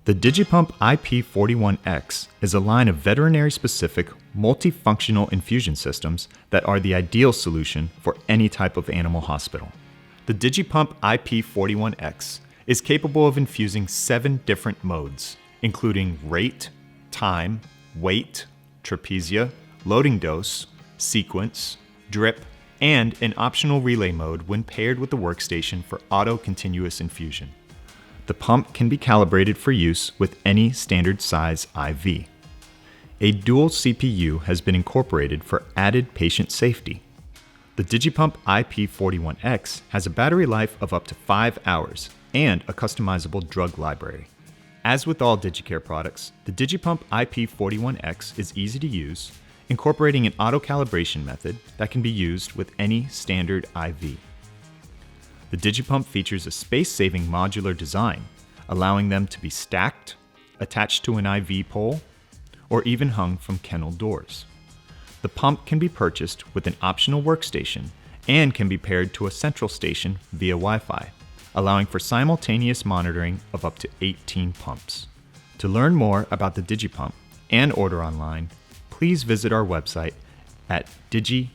The DigiPump IP41x is a line of veterinary-specific, multifunctional infusion systems that are the ideal solution for any type of animal hospital. The DigiPump IP41x is capable of infusing 7 different modes, including rate, time, weight, trapesia, loading dose, sequence, drip, and an optional relay mode when paired with the workstation for auto-continuous infusion. The pump can be calibrated for use with any standard size IV. A dual CPU has been incorporated for added patient safety. The DigiPump IP41x has a battery life of up to 5 hours and a customizable drug library. As with all Digicare products, the DigiPump IP41x is easy to use, incorporating an auto-calibration method that can be used with any standard IV. The DigiPump features a space-saving modular design, allowing them to be stacked, attached to an IV pole, or even hung from kennel doors. The pump can be purchased with an optional workstation and can be paired to a central station via Wi-Fi, allowing for simultaneous monitoring of up to 18 pumps. To learn more about the DigiPump and order online, please visit our website at digi-vet.com.